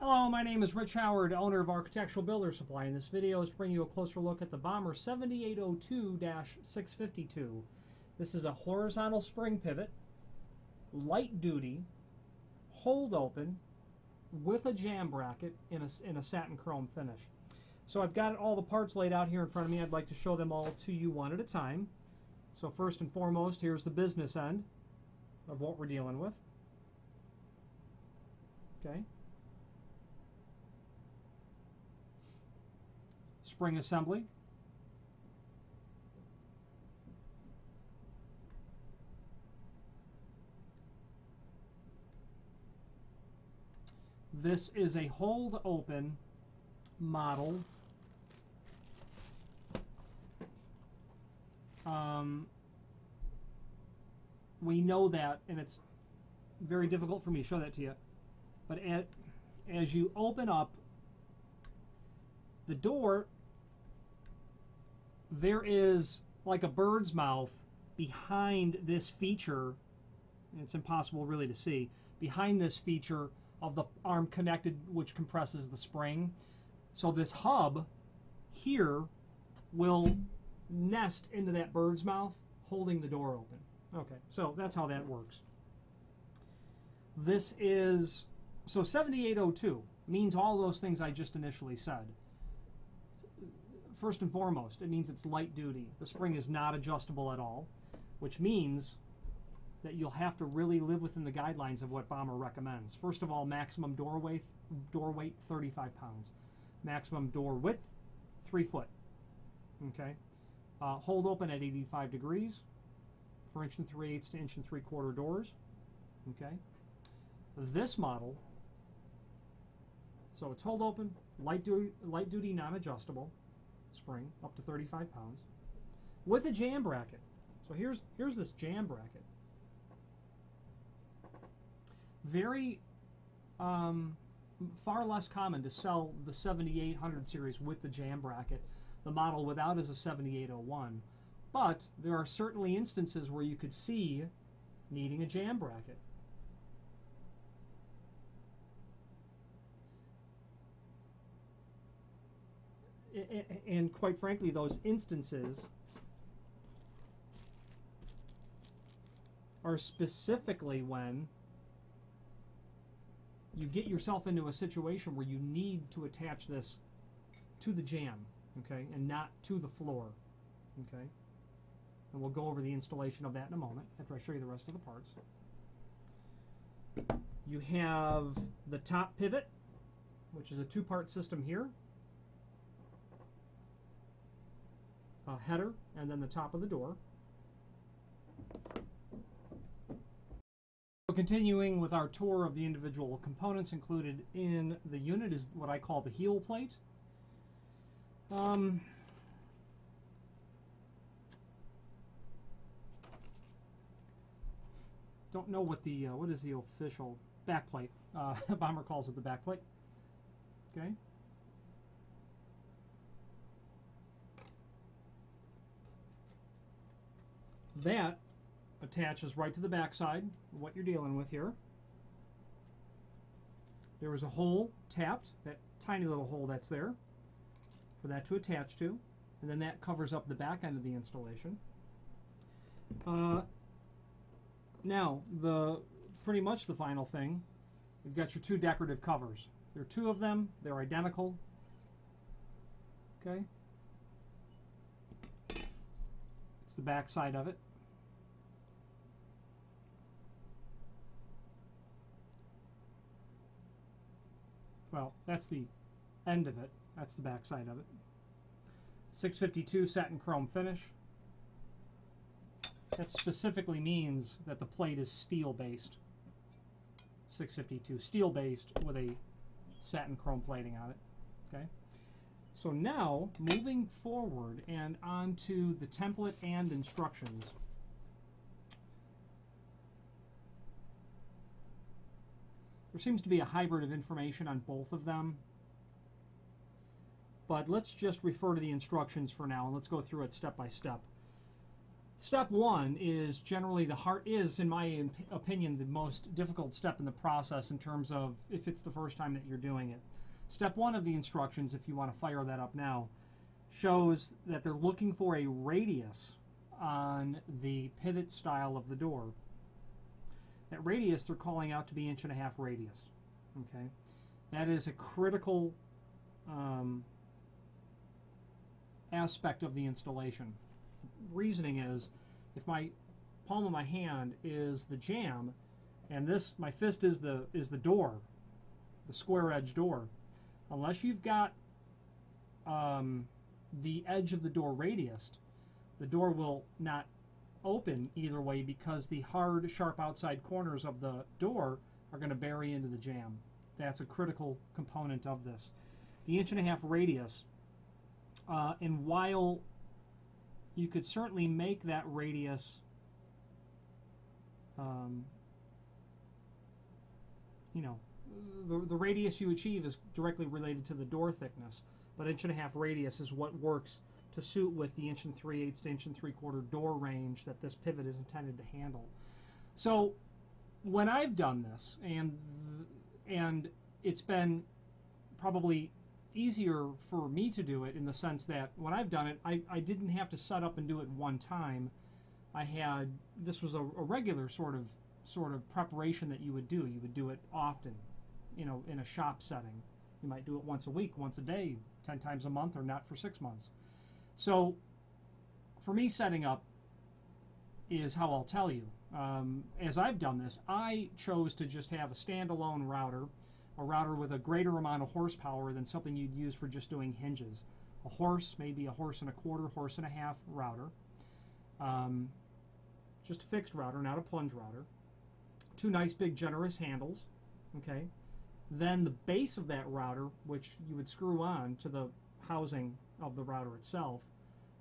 Hello, my name is Rich Howard, owner of Architectural Builder Supply, and this video is to bring you a closer look at the Bommer 7802-652. This is a horizontal spring pivot, light duty, hold open, with a jam bracket in a satin chrome finish. So I've got all the parts laid out here in front of me. I'd like to show them all to you one at a time. So first and foremost, here's the business end of what we're dealing with. Okay. Spring assembly. This is a hold open model. We know that, and it's very difficult for me to show that to you, but as you open up the door, there is like a bird's mouth behind this feature, and it's impossible really to see, behind this feature of the arm connected, which compresses the spring. So this hub here will nest into that bird's mouth, holding the door open. Okay, so that's how that works. This is, so 7802 means all those things I just initially said. First and foremost, it means it's light duty. The spring is not adjustable at all, which means that you'll have to really live within the guidelines of what Bommer recommends. First of all, maximum door weight 35 pounds. Maximum door width, 3 foot. Okay. Hold open at 85 degrees for 1 3/8 to 1 3/4 doors. Okay. This model, so it's hold open, light duty, non-adjustable spring up to 35 pounds with a jam bracket. So here's this jam bracket. Very far less common to sell the 7800 series with the jam bracket. The model without is a 7801, but there are certainly instances where you could see needing a jam bracket. And quite frankly, those instances are specifically when you get yourself into a situation where you need to attach this to the jam, okay, and not to the floor, okay? And we'll go over the installation of that in a moment after I show you the rest of the parts. You have the top pivot, which is a 2-part system here. A header, and then the top of the door. So continuing with our tour of the individual components included in the unit is what I call the heel plate. Don't know what the what is the official back plate. Bommer calls it the back plate. Okay. That attaches right to the back side, what you're dealing with here. There is a hole tapped, that tiny little hole that's there, for that to attach to, and then that covers up the back end of the installation. Now, pretty much the final thing, you've got your 2 decorative covers. There are 2 of them, they're identical. Okay. It's the back side of it. Well, that's the end of it. That's the back side of it. 652 satin chrome finish. That specifically means that the plate is steel-based. 652, steel-based with a satin chrome plating on it. Okay. So now, moving forward and onto the template and instructions. There seems to be a hybrid of information on both of them. But let's just refer to the instructions for now, and let's go through it step by step. Step one is generally in my opinion, the most difficult step in the process in terms of if it's the first time that you're doing it. Step one of the instructions, if you want to fire that up now, shows that they're looking for a radius on the pivot style of the door. That radius they're calling out to be 1.5 radius. Okay, that is a critical aspect of the installation. Reasoning is, if my palm of my hand is the jamb, and this my fist is the door, the square edge door, unless you've got the edge of the door radiused, the door will not open either way because the hard, sharp outside corners of the door are going to bury into the jamb. That's a critical component of this. The 1.5 radius, and while you could certainly make that radius the radius you achieve is directly related to the door thickness, but 1.5 radius is what works to suit with the 1 3/8 to 1 3/4 door range that this pivot is intended to handle. So when I've done this, and it's been probably easier for me to do it in the sense that when I've done it, I didn't have to set up and do it one time. This was a regular sort of preparation that you would do. You would do it often, in a shop setting. You might do it once a week, once a day, 10 times a month, or not for 6 months. So for me, setting up is how I'll tell you. As I've done this, I chose to just have a standalone router, a router with a greater amount of horsepower than something you'd use for just doing hinges. A horse, maybe a 1.25 horse, 1.5 router. Just a fixed router, not a plunge router. 2 nice big generous handles. Okay. Then the base of that router, which you would screw on to the housing of the router itself,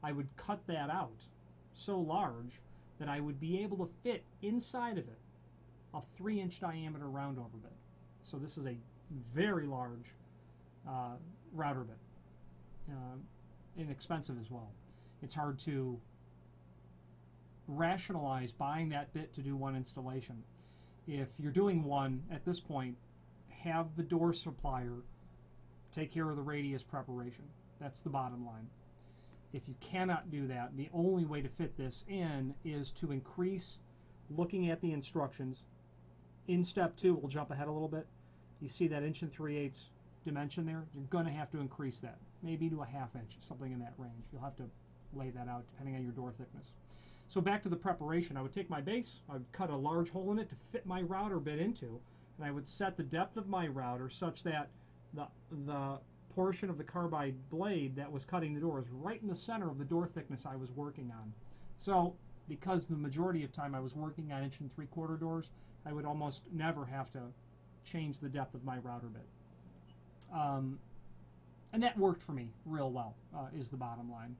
I would cut that out so large that I would be able to fit inside of it a 3-inch diameter roundover bit. So this is a very large router bit, inexpensive as well. It's hard to rationalize buying that bit to do one installation. If you're doing one at this point, have the door supplier take care of the radius preparation. That's the bottom line. If you cannot do that, the only way to fit this in is to increase looking at the instructions. In step 2, we'll jump ahead a little bit. You see that 1 3/8 dimension there? You're going to have to increase that, maybe to a 1/2 inch, something in that range. You'll have to lay that out depending on your door thickness. So back to the preparation. I would take my base, I would cut a large hole in it to fit my router bit into, and I would set the depth of my router such that the portion of the carbide blade that was cutting the door is right in the center of the door thickness I was working on. So because the majority of time I was working on 1 3/4 doors, I would almost never have to change the depth of my router bit. And that worked for me real well, is the bottom line.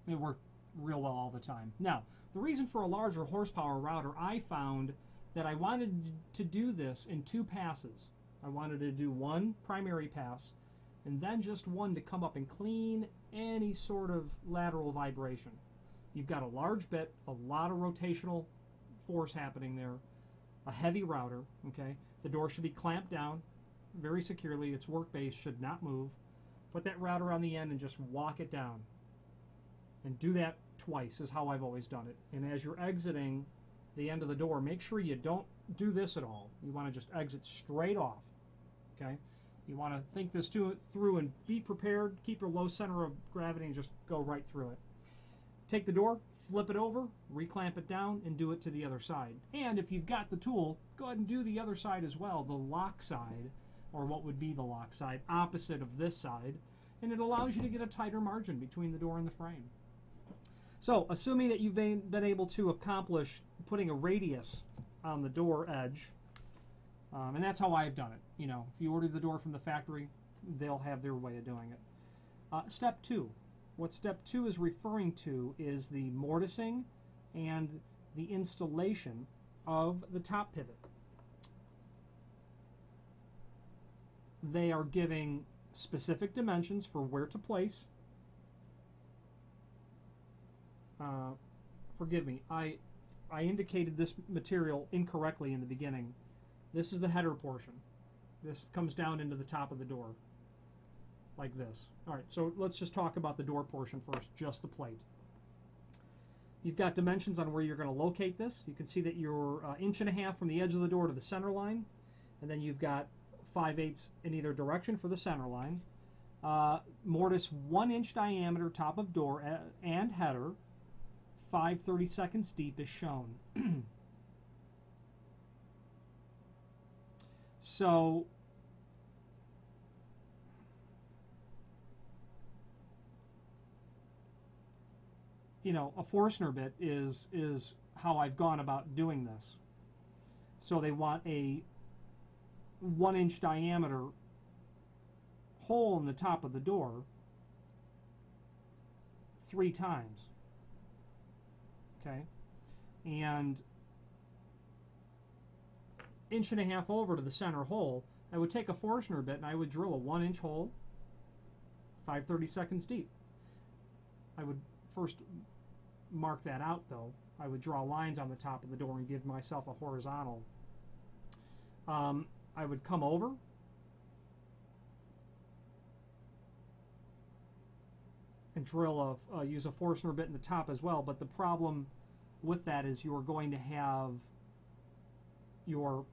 It worked real well all the time. Now, the reason for a larger horsepower router, I found that I wanted to do this in 2 passes. I wanted to do one primary pass and then just one to come up and clean any sort of lateral vibration. You've got a large bit, a lot of rotational force happening there, a heavy router, okay? The door should be clamped down very securely. Its work base should not move. Put that router on the end and just walk it down. And do that twice is how I've always done it. And as you're exiting the end of the door, make sure you don't do this at all. You want to just exit straight off, okay? You want to think this through and be prepared. Keep your low center of gravity and just go right through it. Take the door, flip it over, reclamp it down, and do it to the other side. And if you've got the tool, go ahead and do the other side as well, the lock side, or what would be the lock side, opposite of this side, and it allows you to get a tighter margin between the door and the frame. So, assuming that you've been able to accomplish putting a radius on the door edge, and that's how I've done it. You know, if you order the door from the factory, they'll have their way of doing it. Step 2. What step 2 is referring to is the mortising and the installation of the top pivot. They are giving specific dimensions for where to place forgive me, I indicated this material incorrectly in the beginning. This is the header portion. This comes down into the top of the door, like this. All right, so let's just talk about the door portion first, just the plate. You've got dimensions on where you're going to locate this. You can see that you're 1.5 inches from the edge of the door to the center line, and then you've got 5/8 in either direction for the center line. Mortise 1 inch diameter top of door and header, 5/32 deep is shown. So you know, a Forstner bit is how I've gone about doing this. So they want a 1 inch diameter hole in the top of the door 3 times. Okay, and 1.5 inches over to the center hole, I would take a Forstner bit and I would drill a 1 inch hole, 5/32 deep. I would first mark that out though. I would draw lines on the top of the door and give myself a horizontal. I would come over and drill use a Forstner bit in the top as well, but the problem with that is you're going to have your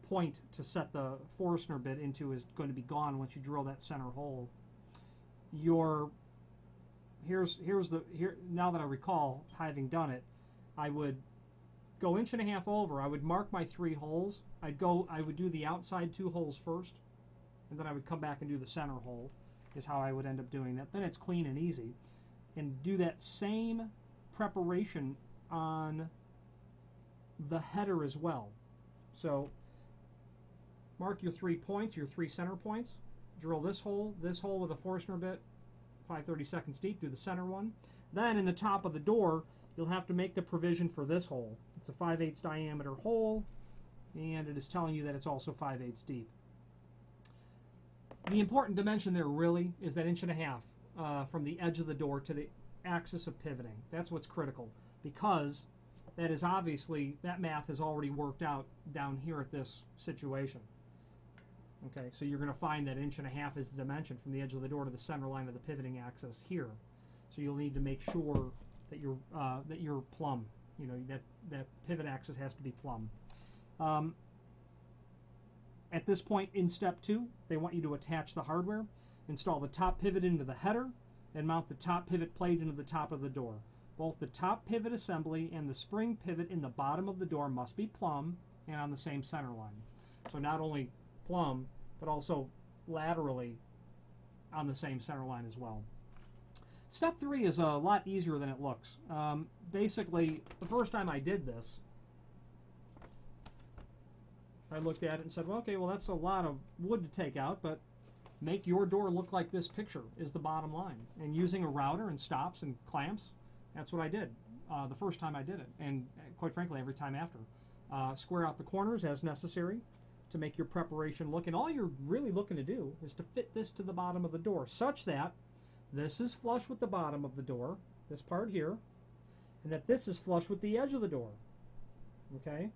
point to set the Forstner bit into is going to be gone once you drill that center hole. Now that I recall having done it, I would go 1.5 inches over. I would mark my 3 holes. I would do the outside 2 holes first, and then I would come back and do the center hole, is how I would end up doing that. Then it's clean and easy. And do that same preparation on the header as well. So mark your 3 points, your 3 center points, drill this hole with a Forstner bit, 5/32 deep, do the center one. Then in the top of the door, you'll have to make the provision for this hole. It's a 5/8 diameter hole, and it is telling you that it's also 5/8 deep. The important dimension there really is that 1.5 inches from the edge of the door to the axis of pivoting. That's what's critical, because that is obviously, that math is already worked out down here at this situation. Okay, so you're going to find that 1.5 inches is the dimension from the edge of the door to the center line of the pivoting axis here. So you'll need to make sure that you're plumb. You know, that pivot axis has to be plumb. At this point in step 2, they want you to attach the hardware, install the top pivot into the header, and mount the top pivot plate into the top of the door. Both the top pivot assembly and the spring pivot in the bottom of the door must be plumb and on the same center line. So not only plumb, but also laterally on the same center line as well. Step 3 is a lot easier than it looks. Basically, the first time I did this, I looked at it and said, well, okay, well, that's a lot of wood to take out, but make your door look like this picture is the bottom line. And using a router and stops and clamps, that's what I did the first time I did it, and quite frankly, every time after. Square out the corners as necessary to make your preparation look, and all you're really looking to do is to fit this to the bottom of the door, such that this is flush with the bottom of the door, this part here, and that this is flush with the edge of the door. Okay?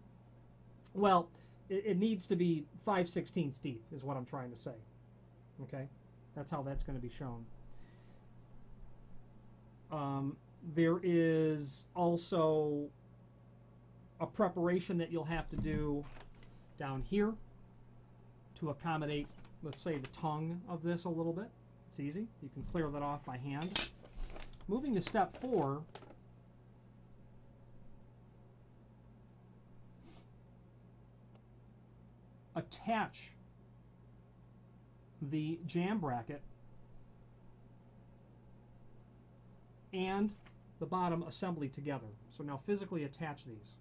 Well, it needs to be 5/16 deep, is what I'm trying to say. Okay? That's how that's going to be shown. There is also a preparation that you'll have to do down here to accommodate, let's say, the tongue of this a little bit. It's easy. You can clear that off by hand. Moving to step 4, attach the jam bracket and the bottom assembly together. So now physically attach these.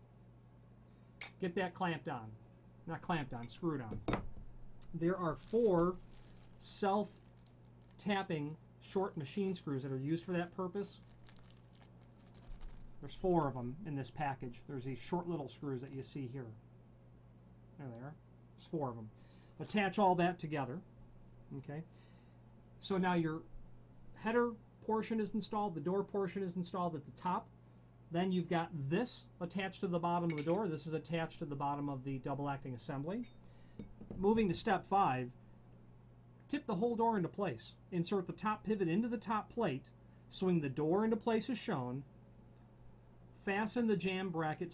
Get that clamped on. Not clamped on, screwed on. There are 4 self-tapping short machine screws that are used for that purpose. There's 4 of them in this package. There's these short little screws that you see here. There they are. There's 4 of them. Attach all that together. Okay. So now your header portion is installed, the door portion is installed at the top. Then you've got this attached to the bottom of the door. This is attached to the bottom of the double acting assembly. Moving to step 5, tip the whole door into place. Insert the top pivot into the top plate. Swing the door into place as shown. Fasten the jam bracket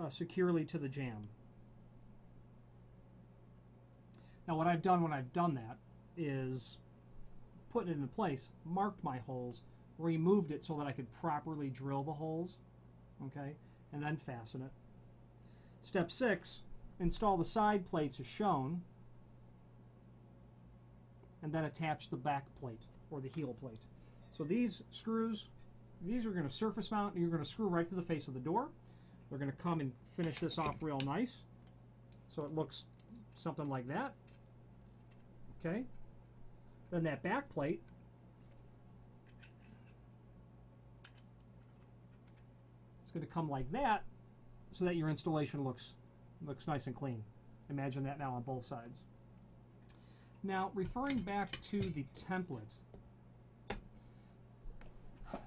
securely to the jam. Now what I've done when I've done that is put it in place, marked my holes, removed it so that I could properly drill the holes, okay, and then fasten it. Step 6, install the side plates as shown, and then attach the back plate or the heel plate. So these screws, these are going to surface mount, and you're going to screw right to the face of the door. They're going to come and finish this off real nice, so it looks something like that. Okay, then that back plate, it's going to come like that so that your installation looks nice and clean. Imagine that now on both sides. Now, referring back to the template,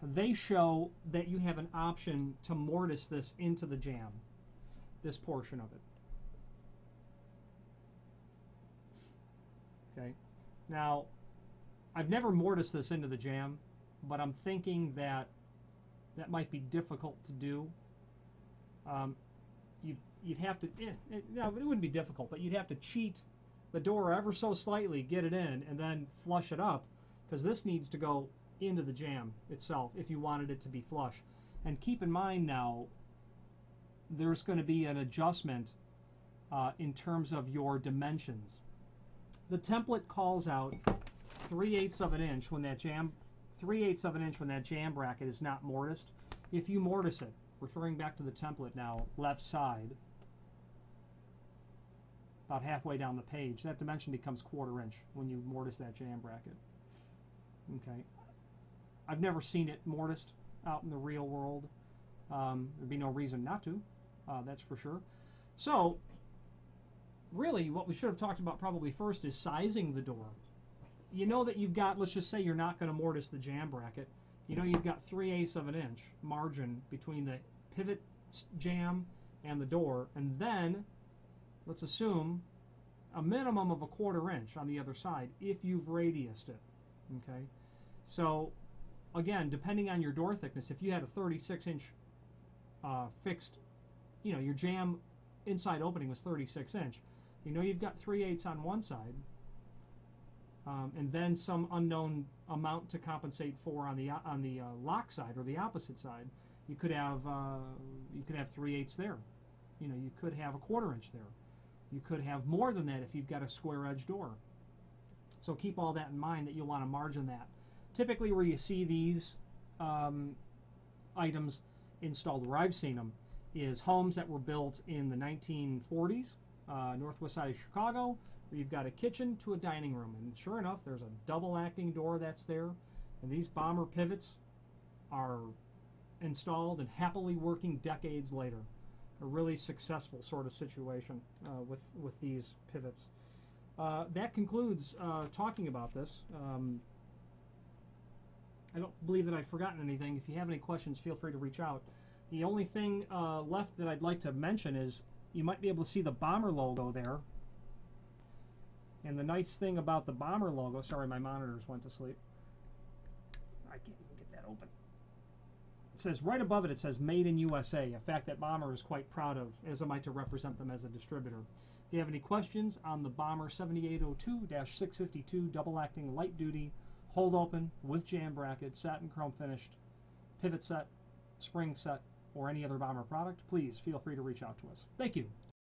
they show that you have an option to mortise this into the jam, this portion of it. Okay. Now, I've never mortised this into the jam, but I'm thinking that that might be difficult to do. You'd have to, no, it wouldn't be difficult, but you'd have to cheat the door ever so slightly, get it in, and then flush it up, because this needs to go into the jam itself if you wanted it to be flush. And keep in mind now, there's going to be an adjustment in terms of your dimensions. The template calls out 3/8 of an inch when that jam, 3/8 of an inch when that jam bracket is not mortised. If you mortise it, referring back to the template now, left side, about halfway down the page, that dimension becomes 1/4 inch when you mortise that jam bracket. Okay, I've never seen it mortised out in the real world. There'd be no reason not to, that's for sure. So really what we should have talked about probably first is sizing the door. You know that you've got, let's just say you're not going to mortise the jam bracket. You know you've got 3/8 of an inch margin between the pivot jam and the door, and then let's assume a minimum of 1/4 inch on the other side if you've radiused it. Okay, so again, depending on your door thickness, if you had a 36-inch fixed, you know, your jam inside opening was 36-inch, you know you've got 3/8 on one side, and then some unknown amount to compensate for on the lock side or the opposite side. You could have 3/8 there. You know, you could have 1/4 inch there. You could have more than that if you've got a square edge door. So keep all that in mind, that you'll want to margin that. Typically where you see these items installed, where I've seen them, is homes that were built in the 1940s, northwest side of Chicago, where you've got a kitchen to a dining room. And sure enough, there's a double acting door that's there. And these Bommer pivots are installed and happily working decades later. A really successful sort of situation with these pivots. That concludes talking about this. I don't believe that I've forgotten anything. If you have any questions, feel free to reach out. The only thing left that I'd like to mention is you might be able to see the Bommer logo there. And the nice thing about the Bommer logo, sorry, my monitors went to sleep. I can't even get that open. It says right above it, it says Made in USA, a fact that Bommer is quite proud of, as am I to represent them as a distributor. If you have any questions on the Bommer 7802-652 double acting light duty, hold open with jam bracket, satin chrome finished, pivot set, spring set, or any other Bommer product, please feel free to reach out to us. Thank you.